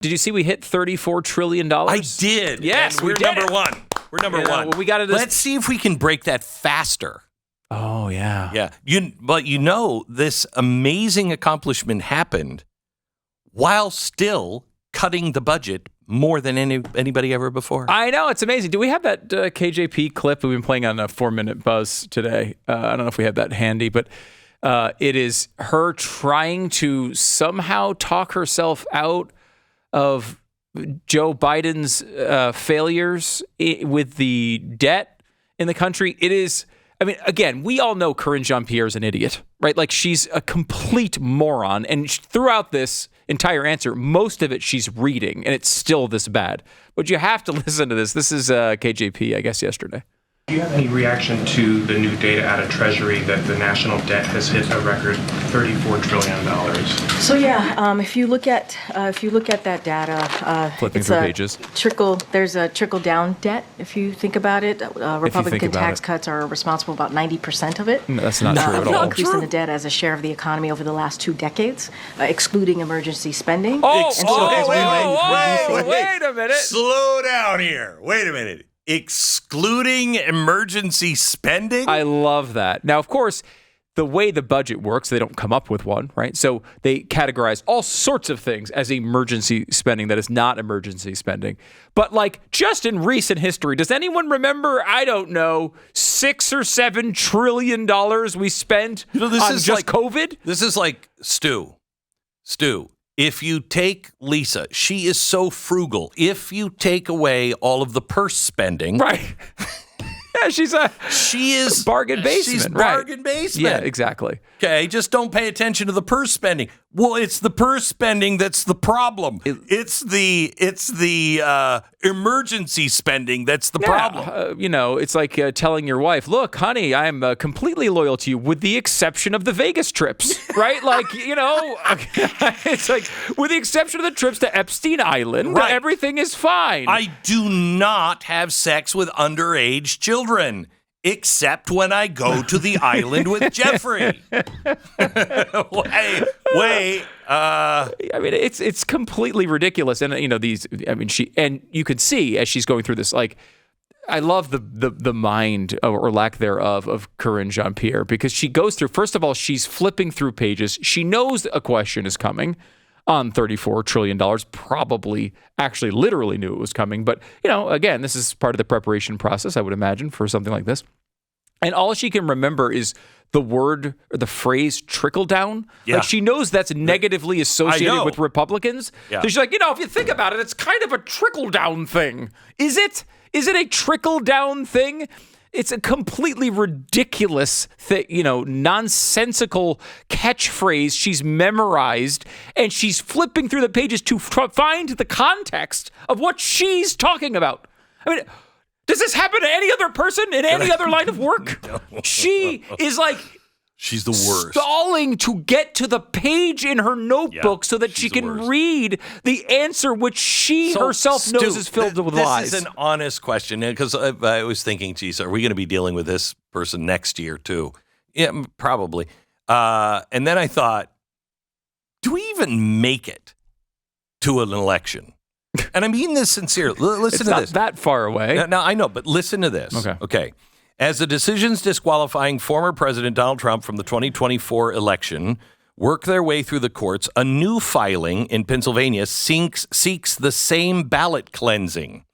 Did you see we hit $34 trillion? I did. Yes, and we're number one. We're number one. Well, we got to. Let's see if we can break that faster. Oh yeah. Yeah. But this amazing accomplishment happened while still cutting the budget more than anybody ever before. I know, it's amazing. Do we have that KJP clip? We've been playing on a 4-minute buzz today. I don't know if we have that handy, but it is her trying to somehow talk herself out of Joe Biden's failures with the debt in the country. It is, I mean, again, we all know Karine Jean Pierre is an idiot, right? Like, she's a complete moron. And throughout this entire answer, most of it she's reading, and it's still this bad. But you have to listen to this. This is KJP, I guess, yesterday. Do you have any reaction to the new data out of Treasury that the national debt has hit a record $34 trillion? So if you look at that data, Flipping through pages. There's a trickle-down debt. If you think about it, Republican tax cuts are responsible about 90% of it. No, that's not true at all. Increase in the debt as a share of the economy over the last 2 decades, excluding emergency spending. Wait a minute. Slow down here. Wait a minute. Excluding emergency spending? I love that. Now, of course, the way the budget works, they don't come up with one, right? So they categorize all sorts of things as emergency spending that is not emergency spending. But like, just in recent history, does anyone remember, I don't know, $6 or $7 trillion we spent on just like COVID? This is like Stu. If you take Lisa, she is so frugal. If you take away all of the purse spending. Right. Yeah, she is bargain basement. She's bargain basement. Yeah, exactly. Okay, just don't pay attention to the purse spending. Well, it's the purse spending that's the problem. It's the emergency spending that's the problem. It's like telling your wife, "Look, honey, I'm completely loyal to you, with the exception of the Vegas trips." Right? Like, it's like, with the exception of the trips to Epstein Island, right, everything is fine. I do not have sex with underage children, except when I go to the island with Jeffrey. Wait. I mean, it's completely ridiculous. And, you could see as she's going through this, like, I love the mind or lack thereof of Karine Jean Pierre, because she goes through, first of all, she's flipping through pages. She knows a question is coming on $34 trillion, probably actually literally knew it was coming. But, again, this is part of the preparation process, I would imagine, for something like this. And all she can remember is the word or the phrase trickle-down. Yeah. Like, she knows that's negatively associated with Republicans. Yeah. So she's like, if you think about it, it's kind of a trickle-down thing. Is it? Is it a trickle-down thing? It's a completely ridiculous thing, nonsensical catchphrase she's memorized, and she's flipping through the pages to find the context of what she's talking about. I mean, does this happen to any other person in any other line of work? No. She is like... She's the worst. Stalling to get to the page in her notebook so that she can read the answer, which she herself knows is filled with lies. This is an honest question, because I was thinking, geez, are we going to be dealing with this person next year too? Yeah, probably. And then I thought, do we even make it to an election? And I mean this sincerely. Listen to this. It's not that far away. Now, I know, but listen to this. Okay. As the decisions disqualifying former President Donald Trump from the 2024 election work their way through the courts, a new filing in Pennsylvania seeks the same ballot cleansing.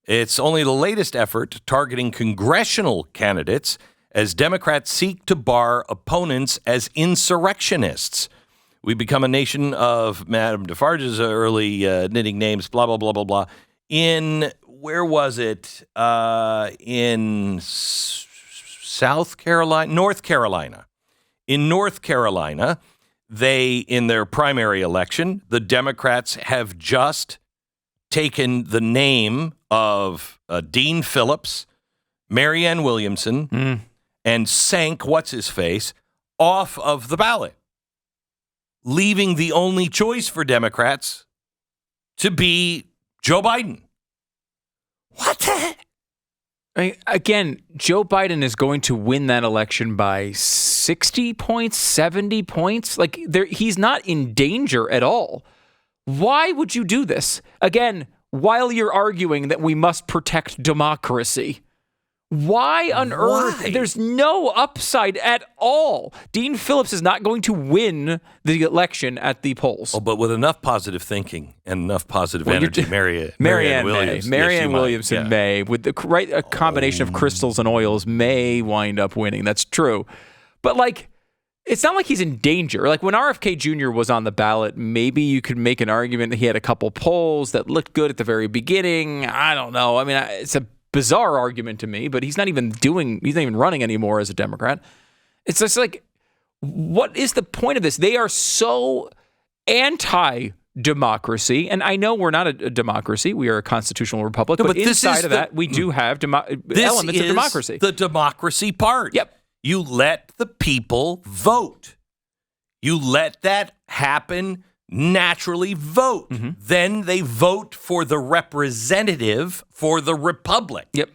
It's only the latest effort targeting congressional candidates as Democrats seek to bar opponents as insurrectionists. We become a nation of Madame Defarge's early knitting names, blah, blah, blah, blah, blah. Where was it? In North Carolina. In North Carolina, in their primary election, the Democrats have just taken the name of Dean Phillips, Marianne Williamson, and sank what's-his-face off of the ballot, leaving the only choice for Democrats to be Joe Biden. What the? Again, Joe Biden is going to win that election by 60 points, 70 points. Like, he's not in danger at all. Why would you do this? Again, while you're arguing that we must protect democracy. Why on earth? There's no upside at all. Dean Phillips is not going to win the election at the polls. Oh, but with enough positive thinking and enough positive energy, Marianne Williams. Marianne Williamson may, with the a combination of crystals and oils, may wind up winning. That's true. But it's not like he's in danger. Like when RFK Jr. was on the ballot, maybe you could make an argument that he had a couple polls that looked good at the very beginning. I don't know. I mean, it's a bizarre argument to me, but he's not even running anymore as a Democrat. It's just what is the point of this? They are so anti-democracy, and I know we're not a democracy. We are a constitutional republic, but inside of that, we do have elements of democracy. The democracy part. Yep. You let the people vote. You let that happen naturally vote. Mm-hmm. Then they vote for the representative for the republic. Yep.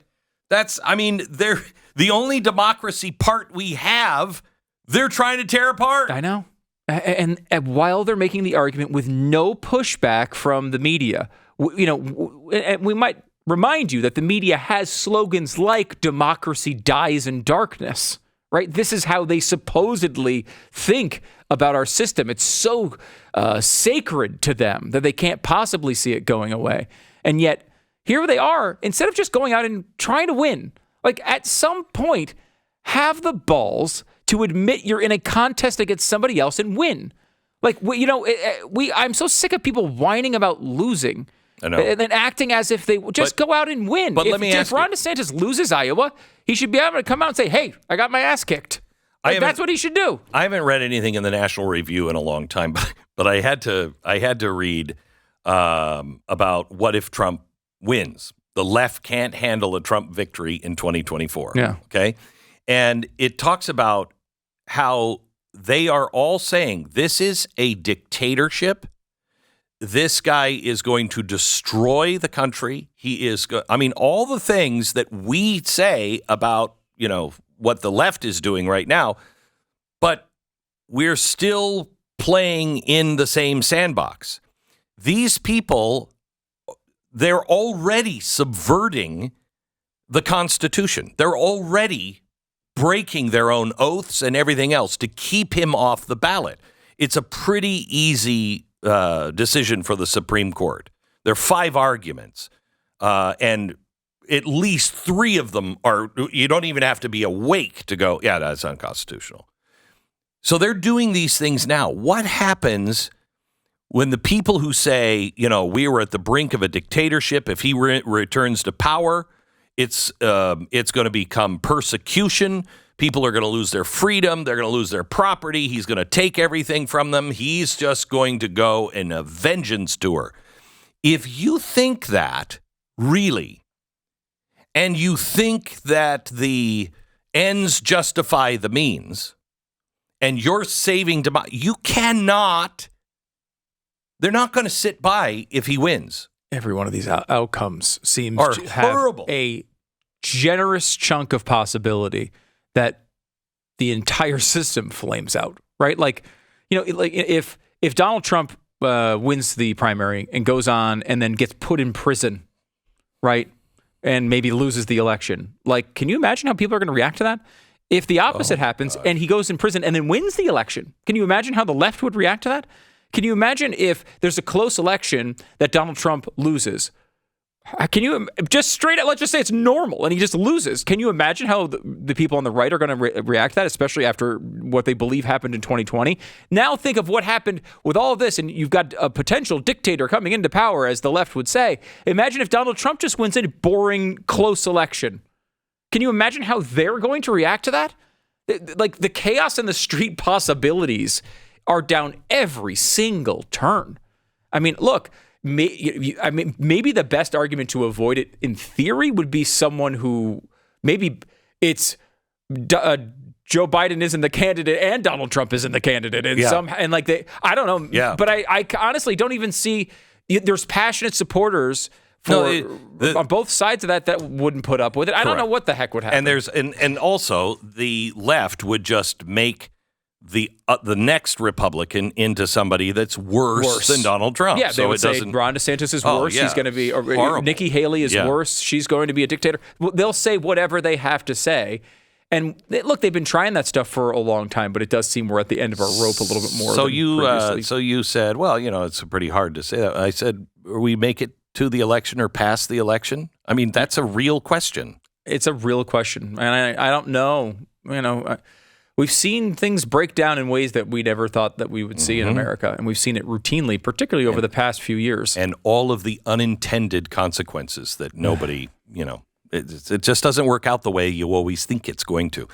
They're the only democracy part we have, they're trying to tear apart. I know. And while they're making the argument with no pushback from the media, we might remind you that the media has slogans like democracy dies in darkness. Right? This is how they supposedly think about our system. It's so sacred to them that they can't possibly see it going away. And yet, here they are, instead of just going out and trying to win, at some point, have the balls to admit you're in a contest against somebody else and win. I'm so sick of people whining about losing. I know. And then acting as if they just go out and win. But let me ask you. If Ron DeSantis loses Iowa, he should be able to come out and say, hey, I got my ass kicked. That's what he should do. I haven't read anything in the National Review in a long time, but I had to read about what if Trump wins. The left can't handle a Trump victory in 2024. Yeah. Okay? And it talks about how they are all saying this is a dictatorship. This guy is going to destroy the country. He is, all the things that we say about, what the left is doing right now, but we're still playing in the same sandbox. These people, they're already subverting the Constitution. They're already breaking their own oaths and everything else to keep him off the ballot. It's a pretty easy decision for the Supreme Court. There are 5 arguments, and at least 3 of them are, you don't even have to be awake to go, yeah, that's unconstitutional. So they're doing these things now. What happens when the people who say, we were at the brink of a dictatorship, if he returns to power, it's going to become persecution. People are going to lose their freedom. They're going to lose their property. He's going to take everything from them. He's just going to go in a vengeance tour. If you think that, really, and you think that the ends justify the means, and you're saving democracy, you cannot, they're not going to sit by if he wins. Every one of these outcomes seems to have a generous chunk of possibility that the entire system flames out, right? If Donald Trump wins the primary and goes on and then gets put in prison, right, and maybe loses the election, can you imagine how people are going to react to that? If the opposite happens and he goes in prison and then wins the election, can you imagine how the left would react to that? Can you imagine if there's a close election that Donald Trump loses? Can you just straight up, let's just say it's normal and he just loses. Can you imagine how the people on the right are going to react to that, especially after what they believe happened in 2020? Now think of what happened with all of this, and you've got a potential dictator coming into power, as the left would say. Imagine if Donald Trump just wins a boring, close election. Can you imagine how they're going to react to that? The chaos and the street possibilities are down every single turn. Look, maybe the best argument to avoid it in theory would be someone who maybe it's Joe Biden isn't the candidate and Donald Trump isn't the candidate, and I don't know. Yeah. But I honestly don't even see there's passionate supporters on both sides of that wouldn't put up with it. I don't know what the heck would happen. And also the left would just make the next Republican into somebody that's worse than Donald Trump. Yeah, they would say Ron DeSantis is worse. Yeah. He's going to be, or Nikki Haley is worse. She's going to be a dictator. They'll say whatever they have to say. And look, they've been trying that stuff for a long time, but it does seem we're at the end of our rope a little bit more. So you said, well, it's pretty hard to say that. I said, we make it to the election or past the election? I mean, that's a real question. It's a real question, and I don't know. We've seen things break down in ways that we never thought that we would see in America, and we've seen it routinely, particularly over the past few years. And all of the unintended consequences that nobody, it just doesn't work out the way you always think it's going to.